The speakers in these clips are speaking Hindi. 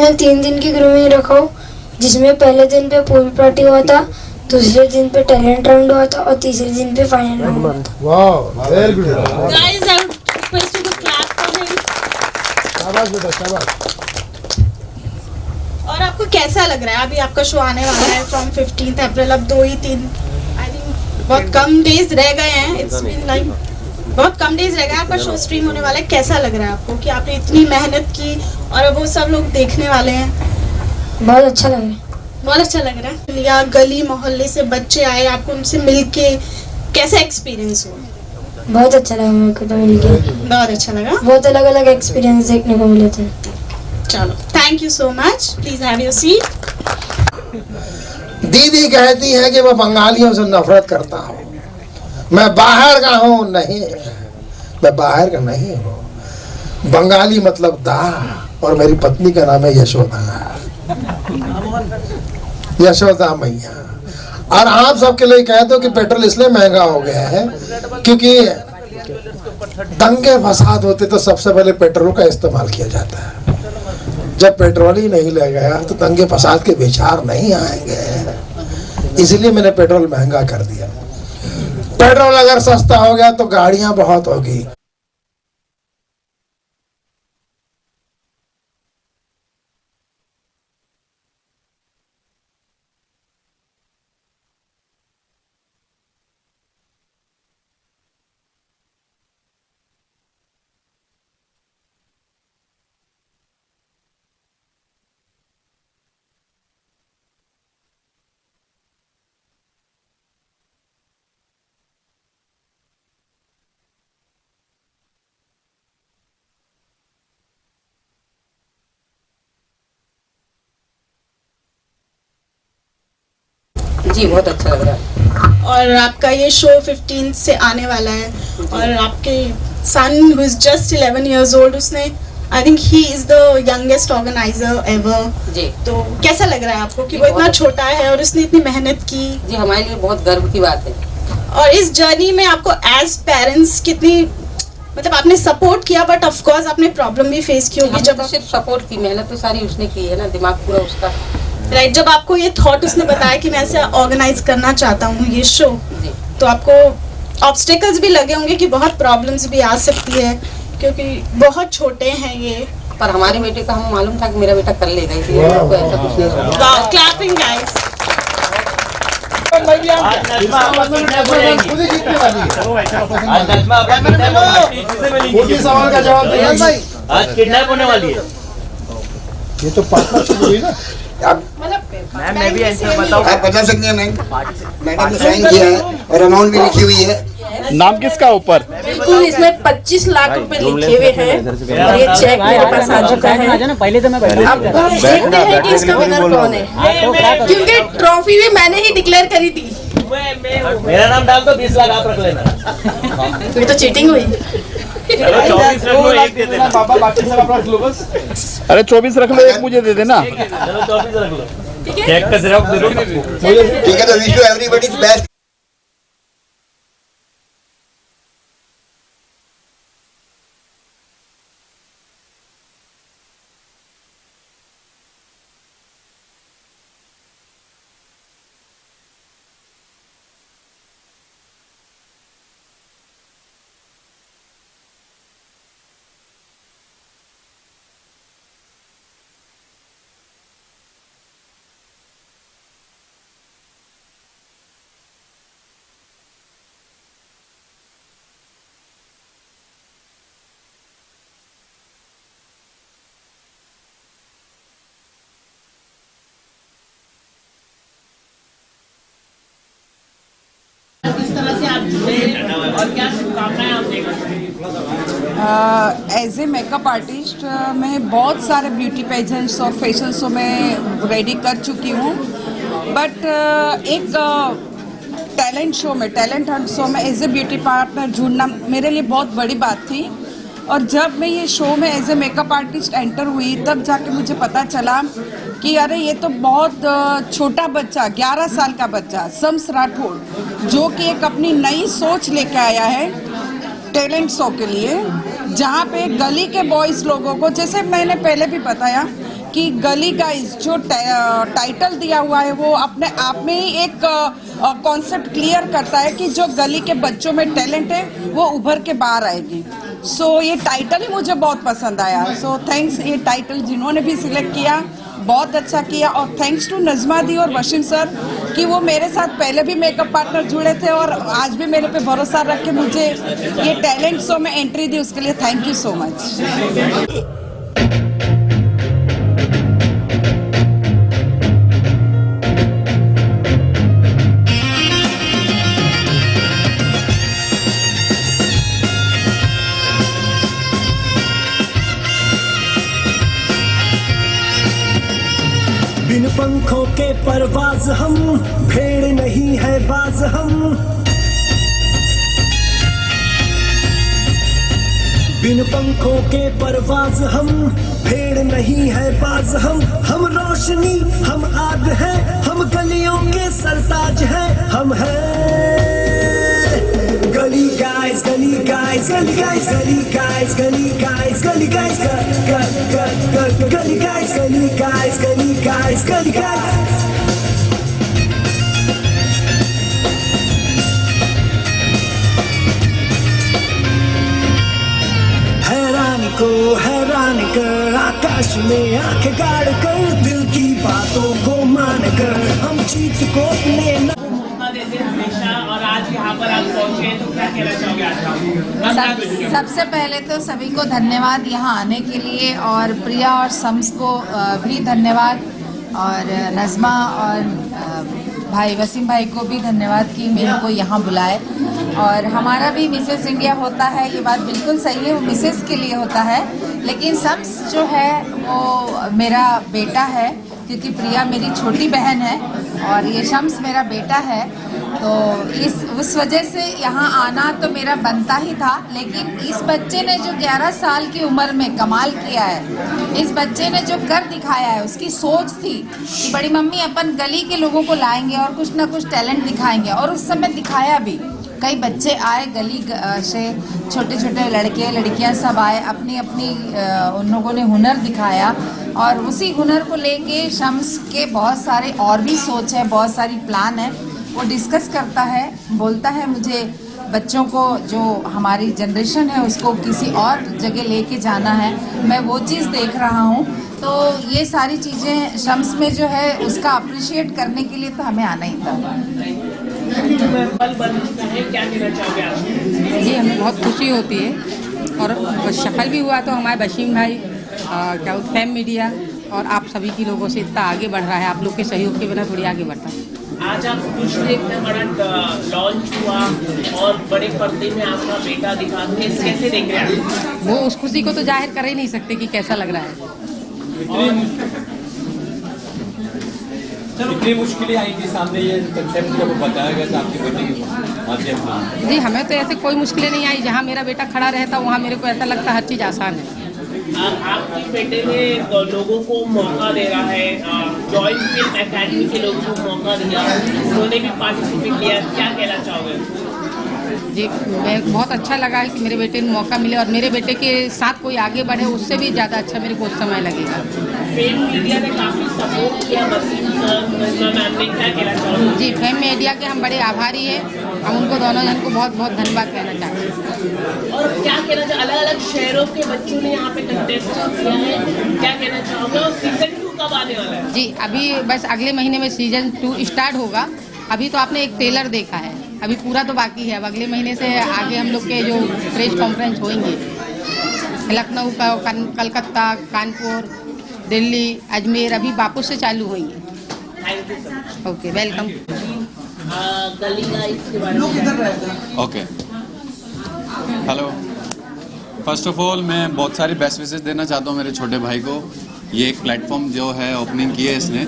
मैंने 3 दिन की ग्रूमिंग रखा हूँ, जिसमें पहले दिन पे पूल पार्टी हुआ था, दूसरे दिन पे टैलेंट राउंड हुआ था और तीसरे दिन पे फाइनल राउंड हुआ था। वाह, very good. Guys, I would request you to clap for him. शाबाश बेटा, शाबाश। और आपको कैसा लग रहा है? अभी आपका शो आने वाला है फ्रॉम 15 अप्रैल, अब 2 ही 3 आई थिंक बहुत कम डेज रह गए हैं। इट्स बीन लाइक बहुत कम डेज रह गए, आपका शो स्ट्रीम होने वाला है। कैसा लग रहा है आपको कि आपने इतनी मेहनत की और वो सब लोग देखने वाले हैं? बहुत अच्छा लग रहा है। बहुत अच्छा लग रहा है। या गली मोहल्ले से बच्चे आए, आपको उनसे मिलके कैसा एक्सपीरियंस हुआ? बहुत अच्छा लगा मेरे को तो मिलके। बहुत अच्छा लगा। बहुत अलग अलग एक्सपीरियंस देखने को मिले थे। चलो, thank you so much. Please have your seat. दीदी कहती है कि मैं बंगालियों से नफरत करता हूँ। मैं बाहर का हूँ, नहीं, मैं बाहर का नहीं हूँ। बंगाली मतलब दाल, और मेरी पत्नी का नाम है यशोदा, यशोदा मैया। और आप सबके लिए कह दो कि पेट्रोल इसलिए महंगा हो गया है क्योंकि दंगे फसाद होते तो सबसे पहले पेट्रोल का इस्तेमाल किया जाता है। जब पेट्रोल ही नहीं ले गया तो दंगे फसाद के विचार नहीं आएंगे, इसलिए मैंने पेट्रोल महंगा कर दिया। पेट्रोल अगर सस्ता हो गया तो गाड़ियां बहुत होगी। जी बहुत अच्छा लग रहा है। और आपका ये शो 15 से आने वाला है और आपके son who is just 11 years old, उसने I think he is the youngest organiser ever ji. तो कैसा लग रहा है आपको कि वो इतना छोटा है और उसने इतनी मेहनत की? जी हमारे लिए बहुत गर्व की बात है। और इस जर्नी में आपको एज पेरेंट्स कितनी, मतलब आपने सपोर्ट किया बट ऑफ कोर्स आपने प्रॉब्लम भी फेस की होगी? जब सिर्फ सपोर्ट की, मेहनत तो सारी उसने की है ना, दिमाग पूरा उसका। राइट, जब आपको ये थॉट उसने बताया कि मैं ऐसे ऑर्गेनाइज करना चाहता हूँ ये शो, तो आपको ऑब्स्टेकल्स भी लगे होंगे कि बहुत प्रॉब्लम्स भी आ सकती है क्योंकि बहुत छोटे हैं ये। पर हमारे बेटे का हमें मालूम था कि मेरा बेटा कर लेगा, इसलिए हमको ऐसा कुछ नहीं हुआ। Wow, clapping guys. सवाल का जवाब दे। आज किडनैप होने वाली है। ये तो पार्टनरशिप हुई ना। मैम मैं भी आंसर बताऊं। आप बता सकते हैं मैम? मैडम ने साइन किया है और अमाउंट भी लिखी हुई है। नाम किसका ऊपर? बिल्कुल, इसमें 25 लाख रुपए लिखे हुए हैं और ये चेक मेरे पास आ चुका है। पहले तो मैं अब देखते हैं कि इसका विनर कौन है, क्योंकि ट्रॉफी भी मैंने ही डिक्लेयर करी थी। मेरा नाम डाल दो, 20 लाख आप रख लेना। ये तो चीटिंग हुई। चलो 24 रख लो, एक दे देना। पापा बाकी सब अपना लो बस। अरे 24 रख लो, एक मुझे दे देना। चलो 24 रख लो। चेक का जेरॉक्स दे दो। ठीक है, तो wish you everybody best. As a makeup artist मैं बहुत सारे ब्यूटी पेजेंट्स और फैशन शो में रेडी कर चुकी हूँ, बट एक टैलेंट शो में, टैलेंट हंट शो में एज ए ब्यूटी पार्टनर ढूंढना मेरे लिए बहुत बड़ी बात थी। और जब मैं ये शो में as a makeup artist enter हुई तब जाके मुझे पता चला कि अरे ये तो बहुत छोटा बच्चा, 11 साल का बच्चा शम्स राठौड़, जो कि एक अपनी नई सोच लेके आया है टैलेंट शो के लिए, जहाँ पे गली के बॉयज़ लोगों को, जैसे मैंने पहले भी बताया कि गली गाइज जो टाइटल दिया हुआ है वो अपने आप में ही एक कॉन्सेप्ट क्लियर करता है कि जो गली के बच्चों में टैलेंट है वो उभर के बाहर आएगी। सो ये टाइटल ही मुझे बहुत पसंद आया। सो थैंक्स, ये टाइटल जिन्होंने भी सिलेक्ट किया बहुत अच्छा किया। और थैंक्स टू नजमा दी और वसीम सर कि वो मेरे साथ पहले भी मेकअप पार्टनर जुड़े थे और आज भी मेरे पे भरोसा रख के मुझे ये टैलेंट शो में एंट्री दी, उसके लिए थैंक यू सो मच। बिन पंखों के परवाज हम, भेड़ नहीं है बाज हम। बिन पंखों के परवाज हम, भेड़ नहीं है बाज हम रोशनी हम आग है, हम गलियों के सरताज है, हम हैं गली गाइस, गली गाइस, गली गाइस, गली गाइस, गली गाइस, गली गाइस, गली गाइस, गली गाइस, गली गाइस, गली गाइस। हैरान कर आकाश में आंख गाड़ कर, दिल की बातों को मान कर हम जीत को अपने मौका देते हमेशा, और आज यहाँ पर आप पहुँचे तो क्या कहना चाहोगे आज? सबसे पहले तो सभी को धन्यवाद यहाँ आने के लिए, और प्रिया और शम्स को भी धन्यवाद, और नज़मा और भाई वसीम भाई को भी धन्यवाद कि मेरे को यहाँ बुलाए। और हमारा भी मिसेस इंडिया होता है, ये बात बिल्कुल सही है, वो मिसेस के लिए होता है, लेकिन शम्स जो है वो मेरा बेटा है, क्योंकि प्रिया मेरी छोटी बहन है और ये शम्स मेरा बेटा है। तो उस वजह से यहाँ आना तो मेरा बनता ही था। लेकिन इस बच्चे ने जो 11 साल की उम्र में कमाल किया है, इस बच्चे ने जो कर दिखाया है, उसकी सोच थी कि बड़ी मम्मी अपन गली के लोगों को लाएंगे और कुछ ना कुछ टैलेंट दिखाएंगे, और उस समय दिखाया भी। कई बच्चे आए गली से, छोटे छोटे लड़के लड़कियां सब आए, अपनी अपनी उन लोगों ने हुनर दिखाया, और उसी हुनर को लेके शम्स के बहुत सारे और भी सोच है, बहुत सारी प्लान है, वो डिस्कस करता है, बोलता है मुझे बच्चों को, जो हमारी जनरेशन है उसको किसी और जगह लेके जाना है, मैं वो चीज़ देख रहा हूँ। तो ये सारी चीज़ें शम्स में जो है उसका अप्रिशिएट करने के लिए तो हमें आना ही था। क्या कहना चाहोगे आप? जी, हमें बहुत खुशी होती है, और सफल भी हुआ तो हमारे वसीम भाई, क्या फैम मीडिया और आप सभी की लोगों से इतना आगे बढ़ रहा है। आप लोग के सहयोग के बिना थोड़ी आगे बढ़ता है। आज आप खुश थे, इतना बड़ा लॉन्च हुआ और बड़े पर्दे में आपका बेटा दिखा, कैसे देख रहे हैं? वो उस खुशी को तो जाहिर कर ही नहीं सकते कि कैसा लग रहा है। इतनी मुश्किलें आई थी सामने, ये कंसेप्ट जब बताया गया था आपकी बेटी के माध्यम से? जी, हमें तो ऐसे कोई मुश्किलें नहीं आई। जहाँ मेरा बेटा खड़ा रहता वहाँ मेरे को ऐसा लगता हर चीज़ आसान है। आपके बेटे ने लोगों को मौका दे रहा है, जॉइंट फिल्म एकेडमी के लोगों को मौका दिया, उन्होंने भी पार्टिसिपेट किया, क्या कहना चाहोगे? जी, मैं बहुत अच्छा लगा है कि मेरे बेटे को मौका मिले, और मेरे बेटे के साथ कोई आगे बढ़े, उससे भी ज़्यादा अच्छा मेरे को उस समय लगेगा। फेम मीडिया ने काफ़ी सपोर्ट किया मैम ने, क्या कहना चाहोगे? जी, फेम मीडिया के हम बड़े आभारी हैं, हम उनको दोनों जन को बहुत बहुत धन्यवाद कहना चाहते हैं। और क्या कहना चाहिए, अलग अलग शहरों के बच्चों ने यहाँ पे कंटेस्ट किया है, क्या कहना चाहोगे? और सीजन 2 कब आने वाला है? जी, अभी बस अगले महीने में सीजन 2 स्टार्ट होगा। अभी तो आपने एक ट्रेलर देखा है, अभी पूरा तो बाकी है। अब अगले महीने से आगे हम लोग के जो प्रेस कॉन्फ्रेंस होंगे, लखनऊ का, कलकत्ता, कानपुर, दिल्ली, अजमेर, अभी वापस से चालू होंगे। Okay, welcome. गली गाइस के बारे में okay, hello, first of all मैं बहुत सारी बेस्ट विशेस देना चाहता हूँ मेरे छोटे भाई को। ये एक प्लेटफॉर्म जो है ओपनिंग की है इसने,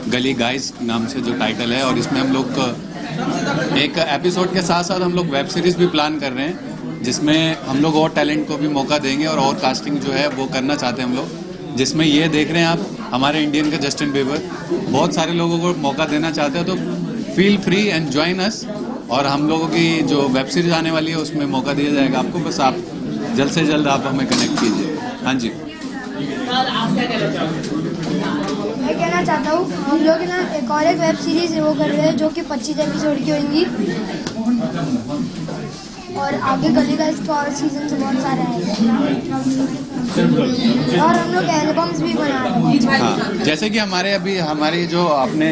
गली गाइस नाम से जो टाइटल है, और इसमें हम लोग एक एपिसोड के साथ साथ हम लोग वेब सीरीज़ भी प्लान कर रहे हैं, जिसमें हम लोग और टैलेंट को भी मौका देंगे, और कास्टिंग जो है वो करना चाहते हैं हम लोग, जिसमें ये देख रहे हैं आप हमारे इंडियन के जस्टिन बीबर, बहुत सारे लोगों को मौका देना चाहते हो, तो feel free and join us. और हम लोगों की जो वेब सीरीज़ आने वाली है उसमें मौका दिया जाएगा आपको, बस आप जल्द से जल्द आप हमें कनेक्ट कीजिए। हाँ जी। फिलहाल आप क्या कहना चाहोगे? मैं कहना चाहता हूँ हम लोग ना एक और एक वेब सीरीज वो कर रहे हैं जो कि 25 एपिसोड की होंगी और आगे गली का इसका और सीजन से बहुत सारे आएंगे और हम लोग एल्बम्स भी बना रहे हैं। हाँ, जैसे कि हमारे जो आपने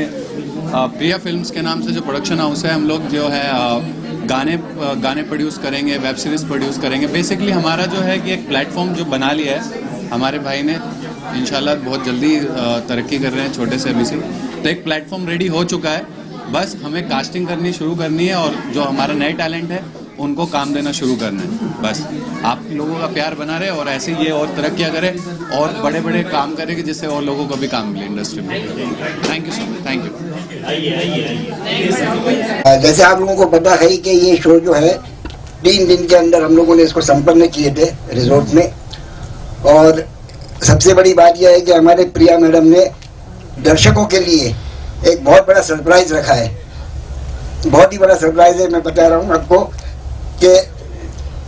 प्रिया फिल्म्स के नाम से जो प्रोडक्शन हाउस है, हम लोग जो है गाने प्रोड्यूस करेंगे, वेब सीरीज प्रोड्यूस करेंगे। बेसिकली हमारा जो है कि एक प्लेटफॉर्म जो बना लिया है हमारे भाई ने, इंशाल्लाह बहुत जल्दी तरक्की कर रहे हैं छोटे से अभी से, तो एक प्लेटफॉर्म रेडी हो चुका है। बस हमें कास्टिंग करनी शुरू करनी है और जो हमारा नए टैलेंट है उनको काम देना शुरू करना है। बस आप लोगों का प्यार बना रहे और ऐसे ये और तरक्कियाँ करें और बड़े बड़े काम करें जिससे और लोगों को भी काम मिले इंडस्ट्री में। Thank you so much. Thank you. जैसे आप लोगों को पता है कि ये शो जो है 3 दिन के अंदर हम लोगों ने इसको संपन्न किए थे रिजॉर्ट में, और सबसे बड़ी बात यह है कि हमारे प्रिया मैडम ने दर्शकों के लिए एक बहुत बड़ा सरप्राइज रखा है। बहुत ही बड़ा सरप्राइज है। मैं बता रहा हूँ आपको कि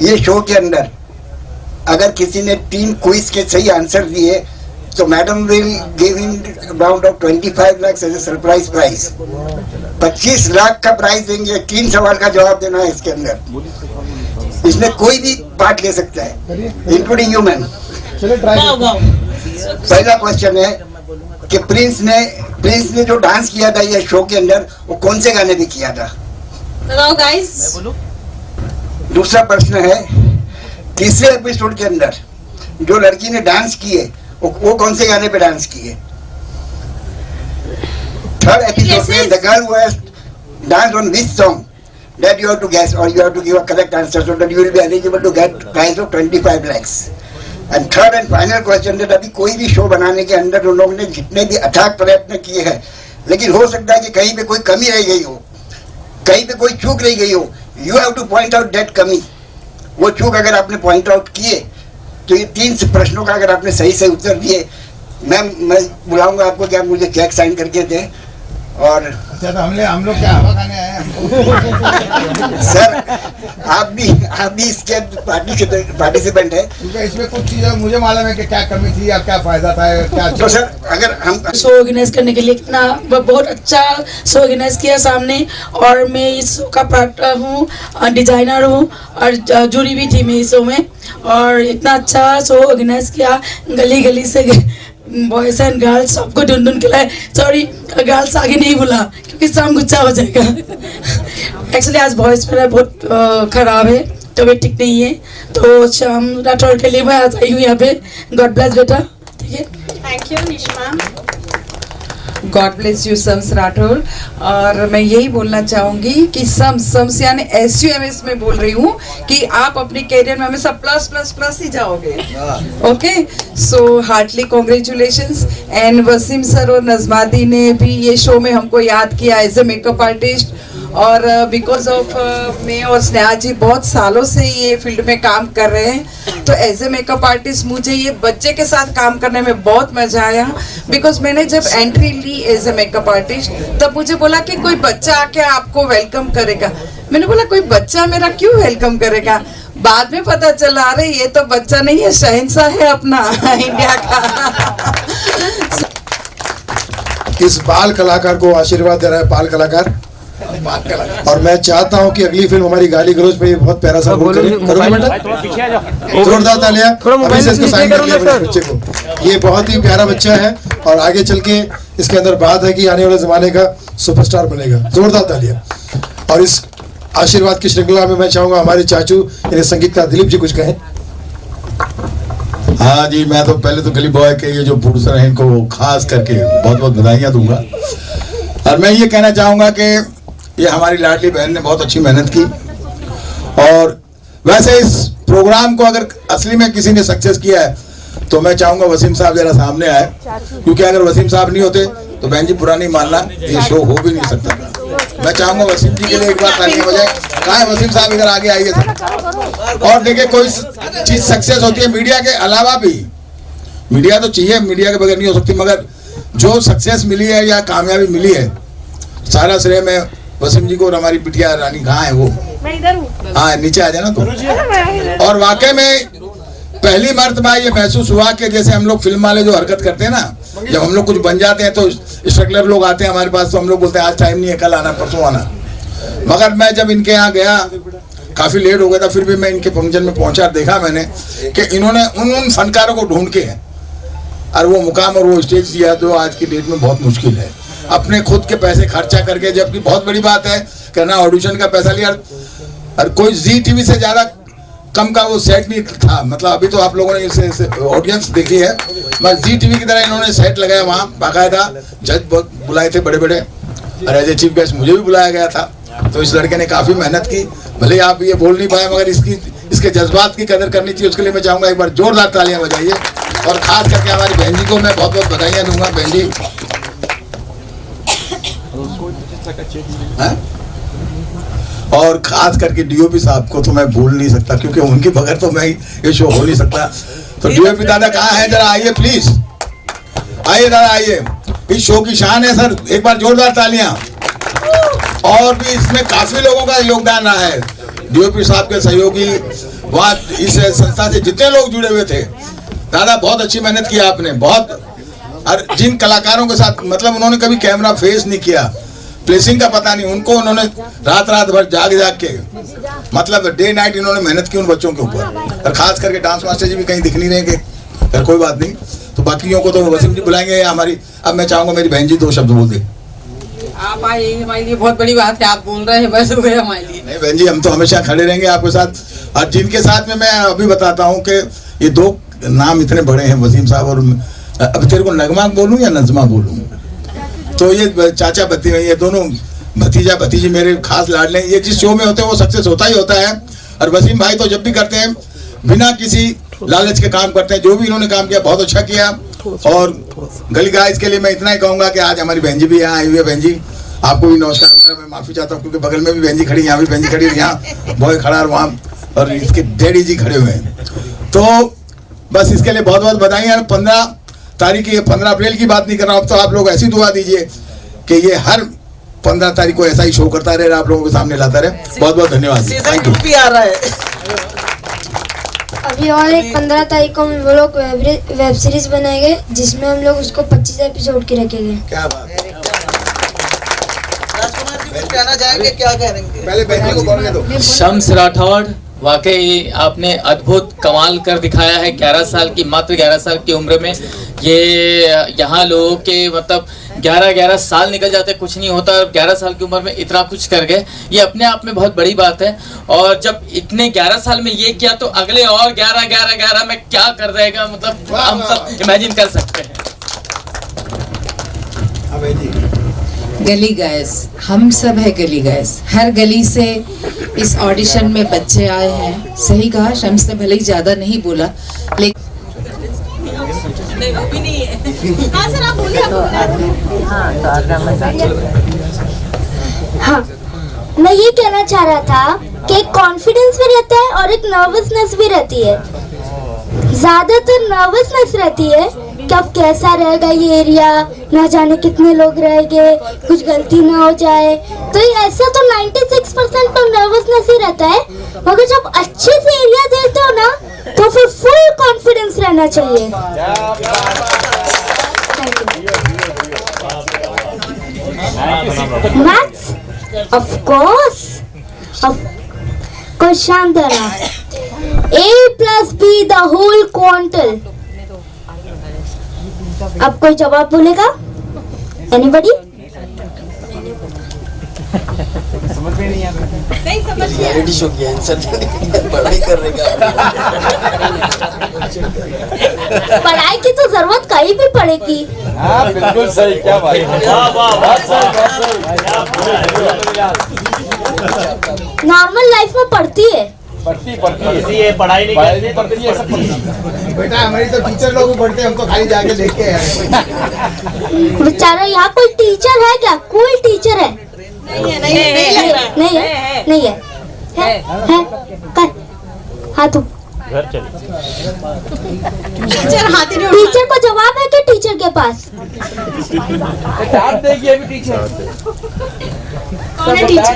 ये शो के अंदर अगर किसी ने 3 क्विज के सही आंसर दिए तो madam will give in around of 25 lakh as a surprise prize. 25 lakh का प्राइज देंगे। 3 सवाल का जवाब देना है इसके अंदर। इसमें कोई भी पार्ट ले सकता है इंक्लूडिंग यू मैम। पहला क्वेश्चन है कि प्रिंस ने जो डांस किया था ये शो के अंदर, वो कौन से गाने पे किया था? बताओ गाइस। दूसरा प्रश्न है, तीसरे एपिसोड के अंदर जो लड़की ने डांस किए वो कौन से गाने पे डांस किए? थर्ड एपिसोड में the girl who has danced on which song that you have to guess or you have to give a correct answer so that you will be eligible to get prize of 25 lakhs. And third and final question that अभी कोई भी शो बनाने के अंदर उन लोगों ने जितने भी अथाक प्रयत्न किए हैं, लेकिन हो सकता है कि कहीं पे कोई कमी रह गई हो, कहीं पे कोई चूक रह गई हो। You have to point out that कमी। वो चूक अगर आपने पॉइंट आउट किए तो ये 3 प्रश्नों का अगर आपने सही से उत्तर दिए, मैं बुलाऊंगा आपको कि आप मुझे चेक साइन करके दें। और अच्छा, तो हम लोग क्या हवा खाने आए हैं? सर आप भी इसके पार्टिसिपेंट है, क्योंकि इसमें कुछ चीजें मुझे मालूम है कि क्या कमी थी या क्या फायदा था, क्या। तो सर अगर हम शो ऑर्गेनाइज करने के लिए इतना बहुत अच्छा शो ऑर्गेनाइज किया सामने, और मैं इस शो का पार्ट हूँ, डिजाइनर हूँ और जूरी भी थी मैं इस शो में, और इतना अच्छा शो ऑर्गेनाइज किया। गली गली से बॉयज एंड गर्ल्स सबको ढूंढ के लाए। सॉरी गर्ल्स आगे नहीं बोला क्योंकि शाम गुस्सा हो जाएगा। एक्चुअली आज वॉइस मेरा बहुत खराब है, तबीयत ठीक नहीं है, तो शाम राठौर के लिए मैं आज आई हूँ यहाँ पे। गॉड ब्लेस बेटा। ठीक है, thank you Nisha. God bless you sums Rathore. और मैं यही बोलना चाहूँगी कि सम्स यानी SUMS में बोल रही हूँ कि आप अपने कैरियर में हमेशा प्लस प्लस प्लस ही जाओगे। Okay, so heartly congratulations. And Wasim sir और नज़मा दी ने भी ये शो में हमको याद किया एज ए मेकअप आर्टिस्ट, और बिकॉज ऑफ मैं और स्नेहा जी बहुत सालों से ये फील्ड में काम कर रहे हैं, तो एज ए मेकअप आर्टिस्ट मुझे ये बच्चे के साथ काम करने में बहुत मजा आया। बिकॉज मैंने जब एंट्री ली एज ए मेकअप आर्टिस्ट तब मुझे बोला कि कोई बच्चा आके आपको वेलकम करेगा। मैंने बोला कोई बच्चा मेरा क्यों वेलकम करेगा? बाद में पता चला अरे ये तो बच्चा नहीं है, शहंशाह है अपना इंडिया का। इस बाल कलाकार को आशीर्वाद दे रहा है बाल कलाकार, और मैं चाहता हूं कि अगली फिल्म हमारी गाली गलौज पे बहुत प्यारा सा रोल करे। करोगे बेटा? जोरदार तालियां अभी से इसको साइन कर लिया बच्चे को। ये बहुत ही प्यारा बच्चा है और आगे चल के इसके अंदर बात है कि आने वाले जमाने का सुपरस्टार बनेगा। जोरदार तालियां। और इस आशीर्वाद की श्रृंखला में मैं चाहूंगा हमारे चाचू यानी संगीतकार दिलीप जी कुछ कहें। हाँ जी, मैं तो पहले तो गली बॉय के ये जो प्रोड्यूसर हैं इनको खास करके बहुत बहुत बधाइयाँ दूंगा, और मैं ये कहना चाहूँगा कि ये हमारी लाडली बहन ने बहुत अच्छी मेहनत की। और वैसे इस प्रोग्राम को अगर असली में किसी ने सक्सेस किया है तो मैं चाहूँगा वसीम साहब जरा सामने आए, क्योंकि अगर वसीम साहब नहीं होते तो बहन जी पुरानी मानना ये शो हो भी नहीं सकता था। मैं चाहूँगा वसीम जी के लिए एक बार तालियां हो जाए। कहाँ है वसीम साहब? इधर आगे आइए सर। और देखिए कोई चीज़ सक्सेस होती है मीडिया के अलावा भी, मीडिया तो चाहिए, मीडिया के बगैर नहीं हो सकती, मगर जो सक्सेस मिली है या कामयाबी मिली है सारा श्रेय मैं वसीम जी को। और हमारी बिटिया रानी कहाँ है वो? मैं इधर हूँ। हाँ नीचे आ जाना तो। और वाकई में पहली मर्तबा ये महसूस हुआ कि जैसे हम लोग फिल्म वाले जो हरकत करते हैं ना, जब हम लोग कुछ बन जाते हैं तो स्ट्रगलर लोग आते हैं हमारे पास, तो हम लोग बोलते हैं आज टाइम नहीं है, कल आना, परसों आना। मगर मैं जब इनके यहाँ गया, काफ़ी लेट हो गया था, फिर भी मैं इनके फंक्शन में पहुंचा, देखा मैंने कि इन्होंने उन फनकारों को ढूंढ के और वो मुकाम और वो स्टेज दिया जो आज की डेट में बहुत मुश्किल है। अपने खुद के पैसे खर्चा करके, जबकि बहुत बड़ी बात है कहना ऑडिशन का पैसा लिया, और कोई जी टीवी से ज़्यादा कम का वो सेट नहीं था। मतलब अभी तो आप लोगों ने इसे ऑडियंस देखी है, बस जी टीवी की तरह इन्होंने सेट लगाया वहाँ, बाकायदा जज बुलाए थे बड़े बड़े, और एज ए चीफ गेस्ट मुझे भी बुलाया गया था। तो इस लड़के ने काफ़ी मेहनत की, भले आप ये बोल नहीं पाए, मगर इसके जज्बात की कदर करनी चाहिए। उसके लिए मैं चाहूँगा एक बार जोरदार तालियां बजाइए, और ख़ास करके हमारी बहन जी को मैं बहुत बहुत बधाइयाँ दूंगा। बहन जी और खास करके डीओपी साहब को तो मैं भूल नहीं सकता, क्योंकि उनके बगैर तो मैं ये शो हो नहीं सकता। तो डीओपी दादा कहाँ है, जरा आइए प्लीज, आइए दादा आइए। इस शो की शान है सर, एक बार जोरदार तालियां। और भी इसमें काफी लोगों का योगदान रहा है, डीओपी साहब के सहयोगी, वहाँ इस संस्था से जितने लोग जुड़े हुए थे, दादा बहुत अच्छी मेहनत की आपने, बहुत। और जिन कलाकारों के साथ, मतलब उन्होंने कभी कैमरा फेस नहीं किया, प्लेसिंग का पता नहीं उनको, उन्होंने रात भर जाग के, मतलब डे नाइट इन्होंने मेहनत की उन बच्चों के ऊपर। और खास करके डांस मास्टर जी भी कहीं दिख नहीं रहे कि, फिर कोई बात नहीं, तो बाकियों को तो वसीम जी बुलाएंगे या हमारी। अब मैं चाहूंगा मेरी बहन जी 2 शब्द बोल दे। आप आए, हमारे लिए बहुत बड़ी बात है, आप बोल रहे हैं, बस हो गया हमारे लिए। नहीं बहन जी, हम तो हमेशा खड़े रहेंगे आपके साथ। और जिनके साथ में मैं अभी बताता हूँ कि ये 2 नाम इतने बड़े हैं, वसीम साहब और, अब तेरे को नगमा बोलूँ या नजमा बोलूँ, तो ये चाचा भतीजा, ये दोनों भतीजा भतीजी मेरे खास लाडले। ये जिस शो में होते हैं वो सक्सेस होता ही होता है। और वसीम भाई तो जब भी करते हैं बिना किसी लालच के काम करते हैं। जो भी इन्होंने काम किया बहुत अच्छा किया। और गली गाइस के लिए मैं इतना ही कहूँगा कि आज हमारी बहन जी भी यहाँ आई हुई है। बहन जी आपको भी नमस्कार, मैं माफ़ी चाहता हूँ, क्योंकि बगल में भी बहन जी खड़ी, यहाँ भी बहन जी खड़ी, यहाँ बॉय खड़ा और वहाँ, और इसके डैडी जी खड़े हुए हैं। तो बस इसके लिए बहुत बहुत बधाई। 15 तारीख की, 15 अप्रैल की बात नहीं कर रहा हूँ, अब तो आप लोग ऐसी दुआ दीजिए कि ये हर 15 तारीख को ऐसा ही शो करता रहे, आप लोगों के सामने लाता रहे। बहुत बहुत धन्यवाद। Thank you. भी आ रहा है अभी, और एक 15 तारीख को हम लोग वेब सीरीज बनाएंगे, जिसमें हम लोग उसको 25 एपिसोड की रखेंगे। क्या बात है। राजकुमार जी कुछ कहना चाहेंगे, क्या कहेंगे? पहले बहन जी को बोलने दो। शम्स राठौड़, वाकई आपने अद्भुत कमाल कर दिखाया है। 11 साल की, मात्र 11 साल की उम्र में ये यहाँ लोगों के मतलब 11 साल निकल जाते, कुछ नहीं होता, और 11 साल की उम्र में इतना कुछ कर गए, ये अपने आप में बहुत बड़ी बात है। और जब इतने 11 साल में ये किया, तो अगले और 11 में क्या कर देगा, मतलब हम सब इमेजिन कर सकते हैं। गली गाइस, हम सब है गली गाइस। हर गली से इस ऑडिशन में बच्चे आए हैं। सही कहा, शम्स ने भले ही ज्यादा नहीं बोला, लेकिन हाँ, मैं ये कहना चाह रहा था कि एक कॉन्फिडेंस भी रहता है और एक नर्वसनेस भी रहती है। ज्यादातर नर्वसनेस रहती है कि अब कैसा रहेगा ये एरिया, ना जाने कितने लोग रहेंगे, कुछ गलती ना हो जाए। तो ये ऐसा तो 96% तो नर्वसनेस ही रहता है, मगर जब अच्छे से एरिया देते हो ना, तो फिर फुल कॉन्फिडेंस रहना चाहिए। मैथ्स ऑफ कोर्स, कोई शानदार A+B द होल क्वांटल। अब कोई जवाब बोलेगा? एनीबॉडी? समझ में नहीं आ रहा। नहीं समझ में रियलिटी शो की आंसर पढ़ाई करने का। पढ़ाई की तो जरूरत कहीं भी पड़ेगी। हाँ बिल्कुल सही, क्या बात नॉर्मल लाइफ में पढ़ती है, पढ़ती है, पढ़ाई नहीं पढ़ती है, सब पढ़ती। बेटा हमारी तो टीचर लोग भी पढ़ते हैं, हम तो खाली जाके देख के आए। बेचारा यहाँ कोई टीचर है क्या? कोई टीचर है? नहीं है, नहीं है, नहीं है, नहीं है, है? कर हाथ ऊपर। टीचर हाथ ही नहीं उठा। टीचर को जवाब है कि टीचर के पास? देखिए अभी टीचर कौन है टीचर?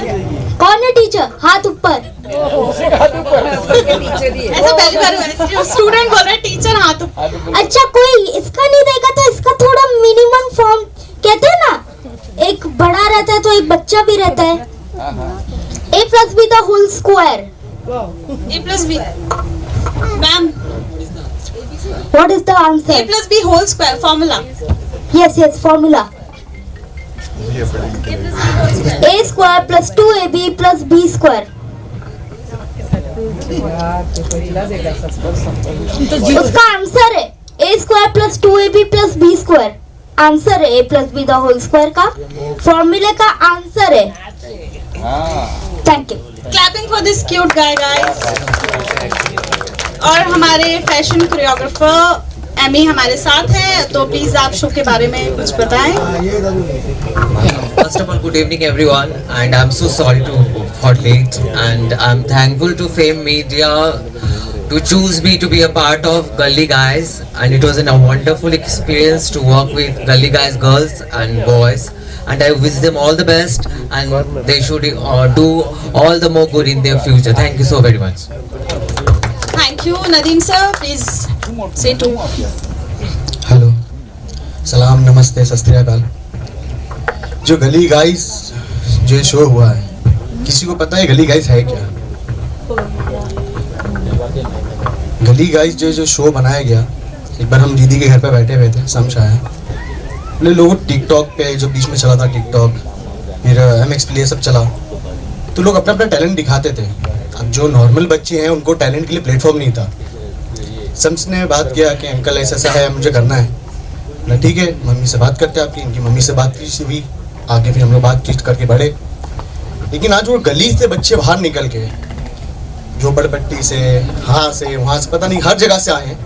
कौन है टीचर? हाथ ऊपर। ऐसा पहली बार हुआ है, स्टूडेंट बोल रहे हैं टीचर हाथ ऊपर। अच्छा कोई इसका नहीं देखा तो इसका थोड़ा मिनिमम फॉर्म कहते हैं ना, एक बड़ा रहता है तो एक बच्चा भी रहता है। a plus b the whole square. A plus b ma'am, What is the answer? A plus b whole square formula. Yes, formula. a square plus 2ab plus b square. उसका आंसर है a square plus 2ab plus b square. Answer है a plus b the whole square का फॉर्मूले का आंसर है। Thank you. Clapping for this cute guy, guys. और हमारे फैशन कोरियोग्राफर एमी हमारे साथ हैं, तो प्लीज आप शो के बारे में कुछ बताएं। First of all, good evening everyone, and I'm so sorry for late, and I'm thankful to Fame Media to choose me to be a part of Gully Guys, and it was a wonderful experience to work with Gully Guys girls and boys, and I wish them all the best, and they should do all the more good in their future. Thank you so very much. Thank you, Nadeem sir. Please say two. Hello, सलाम, नमस्ते, सत श्री अकाल। जो गली गाइस जो शो हुआ है, किसी को पता है गली गाइस है क्या? गली गाइस जो शो बनाया गया, एक बार हम दीदी के घर पे बैठे हुए थे, समझाया लोग टिकटॉक पे जो बीच में चला था, टिकटॉक फिर MX प्ले सब चला, तो लोग अपना अपना टैलेंट दिखाते थे। अब जो नॉर्मल बच्चे हैं उनको टैलेंट के लिए प्लेटफॉर्म नहीं था। सम्स ने बात किया कि अंकल ऐसा है, मुझे करना है ना, ठीक है मम्मी से बात करते हैं आपकी। इनकी मम्मी से बात की हुई, आगे फिर हम लोग बातचीत करके बढ़े। लेकिन आज वो गली से बच्चे बाहर निकल के झोपड़पट्टी से, यहाँ से वहाँ से, पता नहीं हर जगह से आए हैं,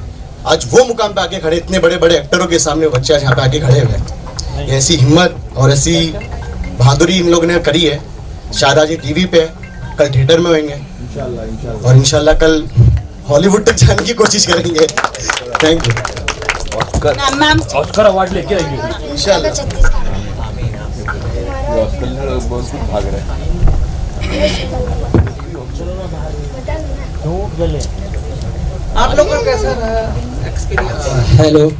आज वो मुकाम पे आके खड़े, इतने बड़े बड़े एक्टरों के सामने वो बच्चे आज यहाँ पे आके खड़े हुए हैं। ऐसी हिम्मत और ऐसी बहादुरी इन लोगों ने करी है। शायद आज ये टीवी पे, कल थिएटर में होंगे और इंशाल्लाह कल हॉलीवुड तक जाने की कोशिश करेंगे। Thank you. Ma'am Oscar award लेके आएंगे इंशाल्लाह। आप लोग का कैसा रहा एक्सपीरियंस? Hello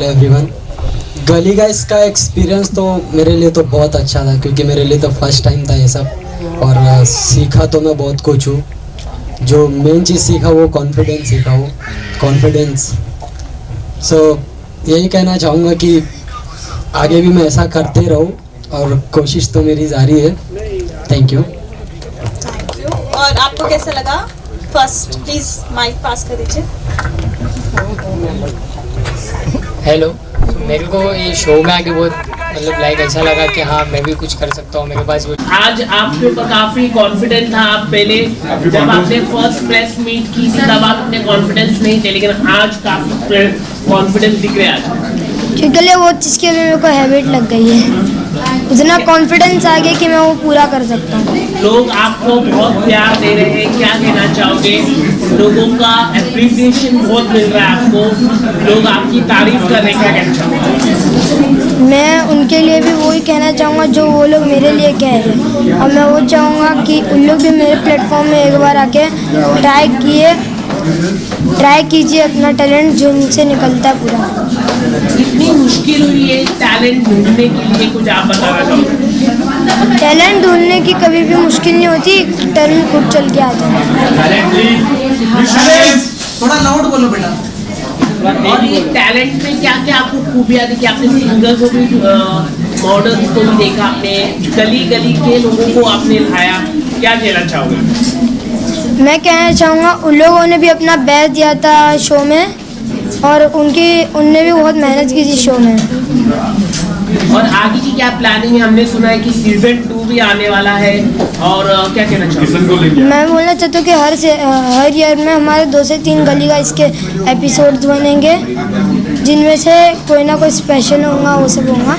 everyone. गली गाइस का एक्सपीरियंस तो मेरे लिए तो बहुत अच्छा था, क्योंकि मेरे लिए तो फर्स्ट टाइम था ये सब, और सीखा तो मैं बहुत कुछ हूँ। जो मेन चीज़ सीखा वो कॉन्फिडेंस सीखा, वो कॉन्फिडेंस। सो यही कहना चाहूँगा कि आगे भी मैं ऐसा करते रहूँ, और कोशिश तो मेरी जारी है। Thank you. और आपको कैसा लगा? फर्स्ट प्लीज माइक पास कर दीजिए। हेलो, मेरे को ये शो में आके बहुत मतलब लाइक ऐसा लगा कि हाँ मैं भी कुछ कर सकता हूँ, मेरे पास आज आपके ऊपर काफी कॉन्फिडेंट था। आप पहले जब आपने फर्स्ट प्रेस मीट की थी तब आप अपने कॉन्फिडेंस नहीं थे, लेकिन आज काफी कॉन्फिडेंस दिख रहे हैं आज। क्योंकि वो चीज़ के लिए मेरे को हैबिट लग गई है, इतना कॉन्फिडेंस आ गया कि मैं वो पूरा कर सकता हूँ। लोग आपको बहुत प्यार दे रहे हैं, क्या कहना चाहोगे? लोगों का एप्रिसिएशन बहुत मिल रहा है आपको, लोग आपकी तारीफ कर रहे हैं, क्या कहना चाहोगे? मैं उनके लिए भी वही कहना चाहूँगा जो वो लोग मेरे लिए कह रहे हैं, और मैं वो चाहूँगा कि उन लोग भी मेरे प्लेटफॉर्म में एक बार आके ट्राई कीजिए अपना टैलेंट जो उनसे निकलता है पूरा। कितनी मुश्किल हुई है टैलेंट ढूंढने के लिए, कुछ आप बताना चाहोगे? टैलेंट ढूंढने की कभी भी मुश्किल नहीं होती, टैलेंट खुद चल के आता है। थोड़ा लाउड बोलो बेटा। और ये टैलेंट में क्या क्या आपको खूबियाँ देखी? आपने सिंगर को भी, मॉडल्स को भी देखा, आपने गली गली के लोगों को आपने लाया, क्या कहना चाहोगे? मैं कहना चाहूँगा उन लोगों ने भी अपना बेस्ट दिया था शो में, और उनने भी बहुत मेहनत की थी शो में। और आगे की क्या प्लानिंग है? हमने सुना है कि सीजन 2 भी आने वाला है, और क्या कहना चाहोगे? मैं बोलना चाहता हूँ कि हर ईयर में हमारे 2 से 3 गली का इसके एपिसोड्स बनेंगे, जिनमें से कोई ना कोई स्पेशल होगा, वो सब होगा।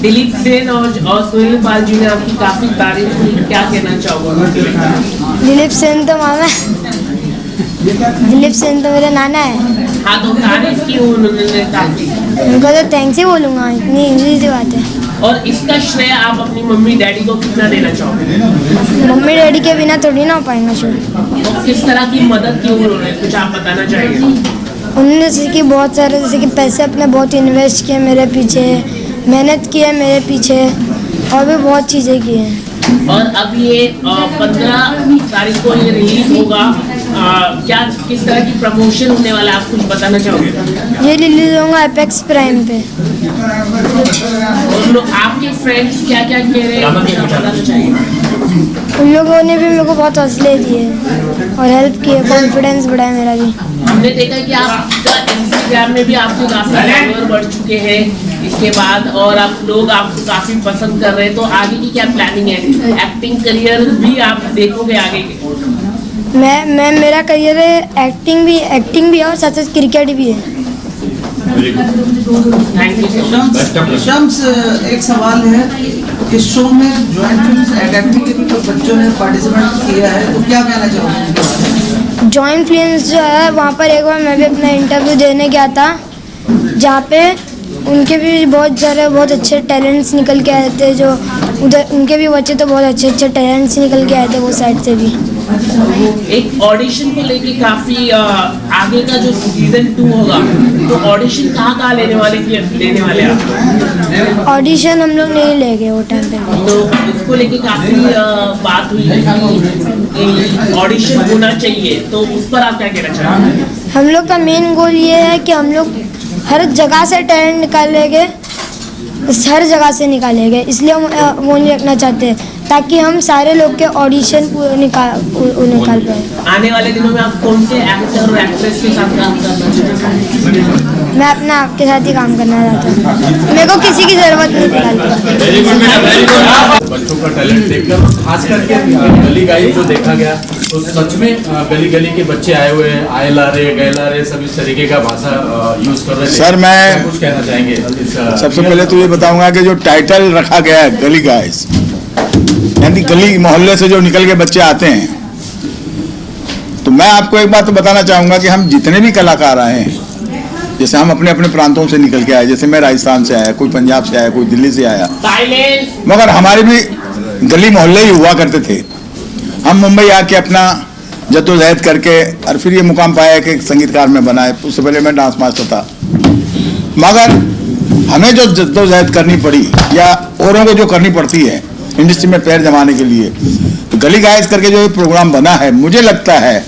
दिलीप सेन और सोहेल पाल जी ने आपकी काफी तारीफ की, क्या कहना चाहोगे? दिलीप सेन तो मेरा नाना है। हाँ, तो तारीफ की उन्होंने काफी। उनको तो थैंक्स ही बोलूँगा, इतनी इजी सी बात है। और इसका श्रेय आप अपनी मम्मी डैडी को कितना देना चाहोगे? मम्मी डैडी के बिना थोड़ी ना हो पाएगा शो। और किस तरह की मदद की उन्होंने, कुछ आप बताना चाहेंगे? उन्होंने जैसे कि बहुत सारे, जैसे कि पैसे अपने बहुत इन्वेस्ट किए मेरे पीछे, मेहनत की है मेरे पीछे, और भी बहुत चीज़ें की हैं। और अब ये 15 तारीख को ये रिलीज होगा, क्या किस तरह की प्रमोशन होने वाला है, आप कुछ बताना चाहोगे? ये रिलीज होगा एपेक्स प्राइम पे। और लोग आपके फ्रेंड्स क्या क्या कह रहे हैं, आप बताना चाहिए? उन लोगों ने भी मेरे को बहुत हौसले दिए और हेल्प किए, कॉन्फिडेंस बढ़ाया मेरा भी। हमने देखा कि आपका इंस्टाग्राम में भी आपके काफी फॉलोअर बढ़ चुके हैं इसके बाद, और आप लोग आपको काफी पसंद कर रहे हैं, तो आगे की क्या प्लानिंग है? एक्टिंग करियर भी आप देखोगे आगे के? मैं मेरा करियर है एक्टिंग भी है और साथ साथ क्रिकेट भी है। शम्स, एक सवाल है, इस शो में जॉइंट फिल्म एडेप्टिंग के भी कुछ बच्चों ने पार्टिसिपेट किया है, तो क्या कहना चाहोगे? जॉइंट फिल्म्स जो है वहाँ पर एक बार मैं भी अपना इंटरव्यू देने गया था, जहाँ पे उनके भी बहुत अच्छे टैलेंट्स निकल के आए थे, जो उधर उनके भी बच्चे तो बहुत अच्छे टैलेंट्स निकल के आए थे वो साइड से भी। एक ऑडिशन को लेके काफी आगे का जो सीजन 2 होगा, तो ऑडिशन कहाँ लेने वाले आप? ऑडिशन हम लोग नहीं ले गए वो टाइम पे। तो इसको लेके काफी बात हुई कि ऑडिशन होना चाहिए, तो उस पर आप क्या कहना चाहेंगे? हम लोग का मेन गोल ये है कि हम लोग हर जगह से टैलेंट निकालेंगे, हर जगह से निकालेंगे, इसलिए हम वो नहीं रखना चाहते ताकि हम सारे लोग के ऑडिशन निकाल पाए। आने वाले दिनों में आप कौन से एक्टर और एक्ट्रेस के साथ काम करना चाहते हैं? मैं अपना आपके साथ ही काम करना चाहता हूँ, मेरे को किसी की जरूरत नहीं फिलहाल। बच्चों का टैलेंट देखकर, खास करके गली गाई जो देखा गया, तो सच में गली गली के बच्चे आए हुए हैं, आए ला रहे गए ला रहे, सब इस तरीके का भाषा यूज कर रहे थे। सर, मैं कुछ कहना चाहेंगे? सबसे पहले तो ये बताऊंगा कि जो टाइटल रखा गया है गली गाइस, यानी गली मोहल्ले से जो निकल के बच्चे आते हैं, तो मैं आपको एक बात तो बताना चाहूंगा कि हम जितने भी कलाकार आए हैं, जैसे हम अपने अपने प्रांतों से निकल के आए, जैसे मैं राजस्थान से आया, कोई पंजाब से आया, कोई दिल्ली से आया, मगर हमारे भी गली मोहल्ले ही हुआ करते थे। हम मुंबई आके अपना जद्दोजहद करके और फिर ये मुकाम पाया कि संगीतकार में बना है। उससे पहले मैं डांस मास्टर था, मगर हमें जो जद्दोजहद करनी पड़ी या औरों को जो करनी पड़ती है इंडस्ट्री में पैर जमाने के लिए, तो गली गाइस करके जो ये प्रोग्राम बना है, मुझे लगता है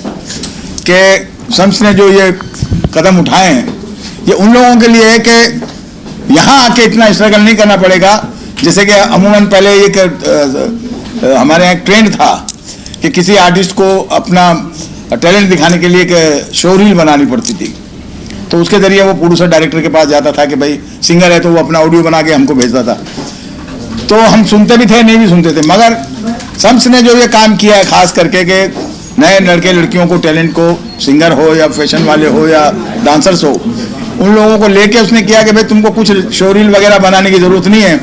कि शम्स ने जो ये कदम उठाए हैं, ये उन लोगों के लिए है कि यहाँ आके इतना स्ट्रगल नहीं करना पड़ेगा। जैसे कि अमूमन पहले ये हमारे यहाँ एक ट्रेंड था कि किसी आर्टिस्ट को अपना टैलेंट दिखाने के लिए एक शो रील बनानी पड़ती थी, तो उसके जरिए वो प्रोड्यूसर डायरेक्टर के पास जाता था कि भाई सिंगर है, तो वो अपना ऑडियो बना के हमको भेजता था, तो हम सुनते भी थे, नहीं भी सुनते थे। मगर शम्स ने जो ये काम किया है, खास करके कि नए लड़के लड़कियों को, टैलेंट को, सिंगर हो या फैशन वाले हो या डांसर्स हो, उन लोगों को लेके उसने किया कि भाई तुमको कुछ शो रील वगैरह बनाने की जरूरत नहीं है,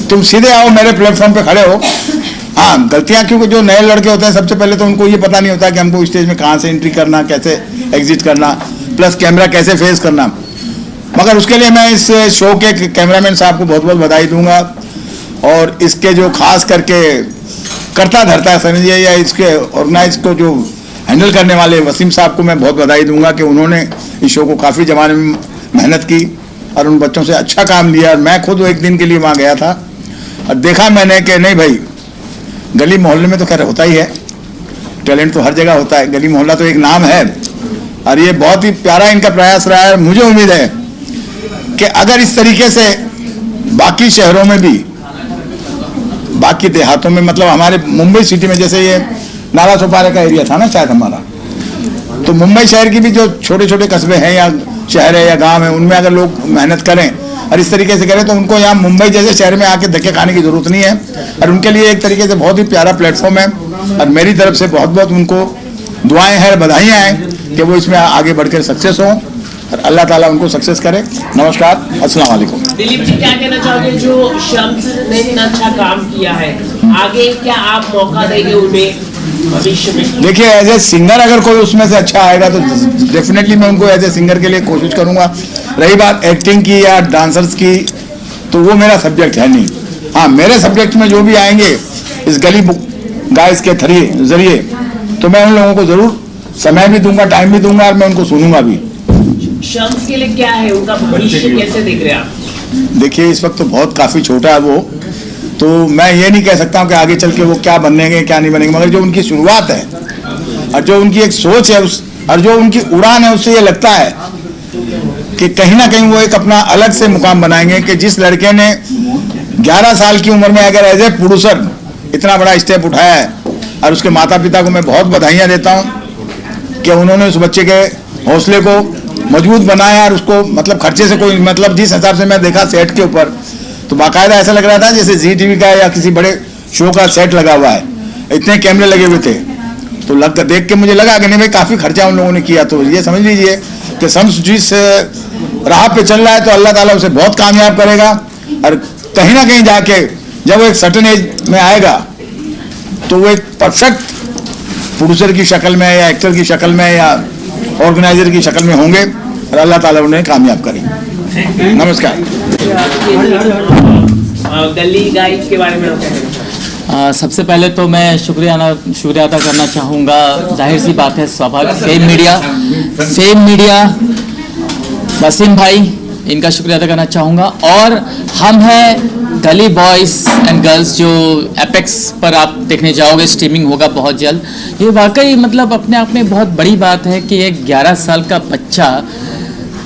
तुम सीधे आओ मेरे प्लेटफॉर्म पे खड़े हो। हाँ, गलतियाँ क्योंकि जो नए लड़के होते हैं, सबसे पहले तो उनको ये पता नहीं होता कि हमको स्टेज में कहाँ से एंट्री करना, कैसे एग्जिट करना, प्लस कैमरा कैसे फेस करना। मगर उसके लिए मैं इस शो के कैमरामैन साहब को बहुत बहुत बधाई दूंगा, और इसके जो खास करके करता धरता समझिए या इसके ऑर्गेनाइज को जो हैंडल करने वाले वसीम साहब को मैं बहुत बधाई दूंगा कि उन्होंने इस शो को काफ़ी जमाने में मेहनत की और उन बच्चों से अच्छा काम लिया। और मैं खुद एक दिन के लिए वहाँ गया था और देखा मैंने कि नहीं भाई, गली मोहल्ले में तो खैर होता ही है, टैलेंट तो हर जगह होता है, गली मोहल्ला तो एक नाम है, और ये बहुत ही प्यारा इनका प्रयास रहा है। मुझे उम्मीद है कि अगर इस तरीके से बाकी शहरों में भी, बाकी देहातों में, मतलब हमारे मुंबई सिटी में, जैसे ये नाला सोपारे का एरिया था ना शायद हमारा, तो मुंबई शहर की भी जो छोटे छोटे कस्बे हैं या शहर है या गांव है, उनमें अगर लोग मेहनत करें और इस तरीके से करें, तो उनको यहाँ मुंबई जैसे शहर में आके धक्के खाने की जरूरत नहीं है, और उनके लिए एक तरीके से बहुत ही प्यारा प्लेटफॉर्म है। और मेरी तरफ से बहुत बहुत उनको दुआएं हैं, बधाइयाँ हैं कि वो इसमें आगे बढ़कर सक्सेस हों, और अल्लाह ताला उनको सक्सेस करे। नमस्कार, अस्सलाम वालेकुम। दिलीप जी, क्या कहना चाहोगे, जो शम्स ने इतना अच्छा काम किया है, आगे क्या आप मौका देंगे उन्हें भविष्य में? देखिए, एज ए सिंगर अगर कोई उसमें से अच्छा आएगा तो डेफिनेटली मैं उनको एज ए सिंगर के लिए कोशिश करूंगा। रही बात एक्टिंग की या डांसर्स की, तो वो मेरा सब्जेक्ट है नहीं। हाँ, मेरे सब्जेक्ट में जो भी आएंगे इस गली गाइस के जरिए तो मैं उन लोगों को जरूर समय भी दूंगा, टाइम भी दूंगा और मैं उनको सुनूंगा भी। शम्स के लिए क्या है उनका भविष्य, कैसे देख रहे हैं आप? देखिए, इस वक्त तो बहुत काफी छोटा है वो, तो मैं ये नहीं कह सकता हूँ कि आगे चल के वो क्या बनेंगे क्या नहीं बनेंगे, मगर जो उनकी शुरुआत है और जो उनकी एक सोच है और जो उनकी उड़ान है, उससे ये लगता है कि कहीं ना कहीं वो एक अपना अलग से मुकाम बनाएंगे कि जिस लड़के ने 11 साल की उम्र में अगर एज ए प्रोड्यूसर इतना बड़ा स्टेप उठाया है, और उसके माता पिता को मैं बहुत बधाइयाँ देता हूँ कि उन्होंने उस बच्चे के हौसले को मजबूत बनाया और उसको मतलब खर्चे से कोई मतलब जिस हिसाब से मैं देखा सेट के ऊपर तो बाकायदा ऐसा लग रहा था जैसे जी टीवी का या किसी बड़े शो का सेट लगा हुआ है, इतने कैमरे लगे हुए थे। तो देख के मुझे लगा कि नहीं भाई काफ़ी खर्चा उन लोगों ने किया। तो ये समझ लीजिए कि शम्स जिस राह पे चल रहा है तो अल्लाह ताला उसे बहुत कामयाब करेगा, और कहीं ना कहीं जाके जब वो एक सर्टेन एज में आएगा तो वो एक परफेक्ट प्रोड्यूसर की शक्ल में या एक्टर की शक्ल में या ऑर्गेनाइजर की शक्ल में होंगे और अल्लाह ताला उन्हें कामयाब करें। नमस्कार। गली गाइस के बारे में सबसे पहले तो मैं शुक्रिया अदा करना चाहूँगा। जाहिर सी बात है, स्वाभाविक फेम मीडिया वसीम भाई, इनका शुक्रिया अदा करना चाहूँगा। और हम हैं गली बॉयज़ एंड गर्ल्स जो एपेक्स पर आप देखने जाओगे, स्ट्रीमिंग होगा बहुत जल्द। ये वाकई मतलब अपने आप में बहुत बड़ी बात है कि एक 11 साल का बच्चा,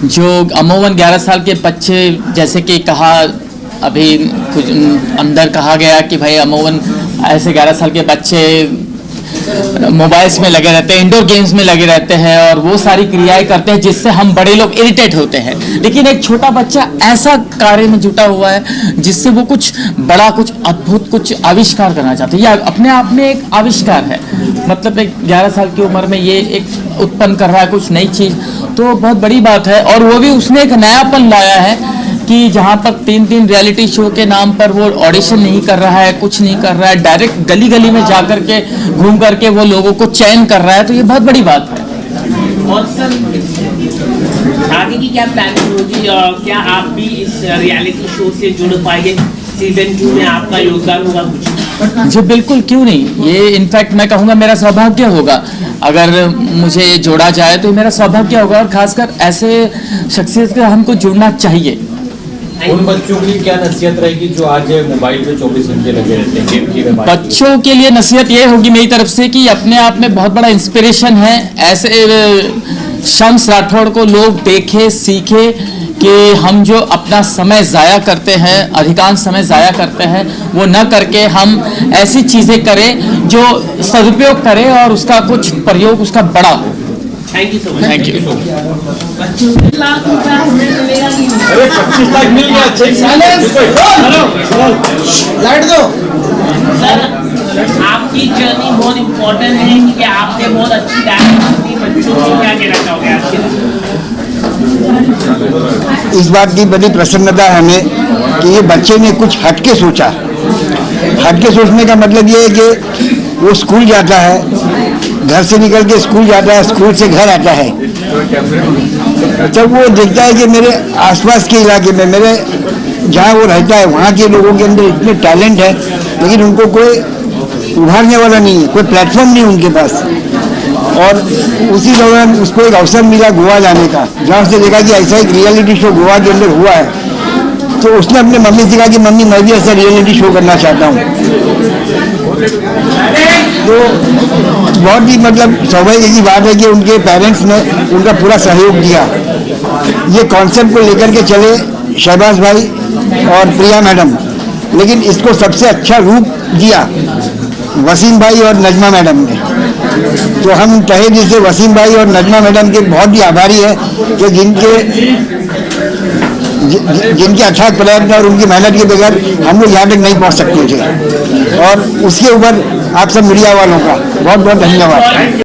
जो अमूमन 11 साल के बच्चे जैसे कि कहा अभी कुछ अंदर कहा गया कि भाई अमूमन ऐसे 11 साल के बच्चे मोबाइल्स में लगे रहते हैं, इंडोर गेम्स में लगे रहते हैं और वो सारी क्रियाएं करते हैं जिससे हम बड़े लोग इरिटेट होते हैं। लेकिन एक छोटा बच्चा ऐसा कार्य में जुटा हुआ है जिससे वो कुछ बड़ा, कुछ अद्भुत, कुछ आविष्कार करना चाहते हैं। ये अपने आप में एक आविष्कार है। मतलब एक 11 साल की उम्र में ये एक उत्पन्न कर रहा है कुछ नई चीज़, तो बहुत बड़ी बात है। और वो भी उसने एक नयापन लाया है कि जहाँ पर 3 रियलिटी शो के नाम पर वो ऑडिशन नहीं कर रहा है, कुछ नहीं कर रहा है, डायरेक्ट गली गली में जा कर के घूम करके वो लोगों को चयन कर रहा है, तो ये बहुत बड़ी बात है। और सर आगे की क्या प्लानिंग होगी और क्या आप भी इस रियलिटी शो से जुड़ पाएंगे? सीजन 2 में आपका योगदान होगा कुछ? जी बिल्कुल, क्यों नहीं। ये इनफैक्ट मैं कहूँगा मेरा सौभाग्य होगा अगर मुझे जोड़ा जाए, तो मेरा सौभाग्य होगा। और खासकर ऐसे शख्सियत से हमको जुड़ना चाहिए। उन बच्चों के लिए क्या नसीहत रहेगी जो आज मोबाइल पे 24 घंटे लगे रहते हैं गेम की? बच्चों के लिए नसीहत ये होगी मेरी तरफ से कि अपने आप में बहुत बड़ा इंस्पिरेशन है। ऐसे शम्स राठौड़ को लोग देखे, सीखे कि हम जो अपना समय ज़ाया करते हैं, अधिकांश समय ज़ाया करते हैं, वो न करके हम ऐसी चीज़ें करें जो सदुपयोग करें और उसका कुछ प्रयोग उसका बड़ा हो। Thank you so much. Thank you. 25 lakh रुपया हमें मिलेगा कि नहीं? अरे 25 लाख मिल गया। लाइट दो। सर आपकी जर्नी बहुत इम्पोर्टेंट है क्योंकि आपने बहुत अच्छी डायरेक्शन दी। बच्चों को क्या कहना चाहोगे आपके लिए? इस बात की बड़ी प्रसन्नता है हमें कि ये बच्चे ने कुछ हटके सोचा। हटके सोचने का मतलब ये है कि वो स्कूल जाता है, घर से निकल के स्कूल जाता है, स्कूल से घर आता है, जब वो देखता है कि मेरे आसपास के इलाके में, मेरे जहाँ वो रहता है वहाँ के लोगों के अंदर इतने टैलेंट है, लेकिन उनको कोई उभारने वाला नहीं है, कोई प्लेटफॉर्म नहीं उनके पास। और उसी दौरान उसको एक अवसर मिला गोवा जाने का, जहाँ उसने देखा कि ऐसा एक रियलिटी शो गोवा के अंदर हुआ है, तो उसने अपने मम्मी से कहा कि मम्मी मैं भी ऐसा रियलिटी शो करना चाहता हूँ। तो बहुत ही मतलब सौभाग्य की बात है कि उनके पेरेंट्स ने उनका पूरा सहयोग दिया। ये कॉन्सेप्ट को लेकर के चले शहबाज भाई और प्रिया मैडम, लेकिन इसको सबसे अच्छा रूप दिया वसीम भाई और नजमा मैडम ने। तो हम तहे दिल से वसीम भाई और नजमा मैडम के बहुत ही आभारी है कि जिनके अच्छा प्रयत्न और उनकी मेहनत के बगैर हम लोग यहाँ तक नहीं पहुँच सकते थे। और उसके ऊपर आप सब मीडिया वालों का बहुत बहुत धन्यवाद।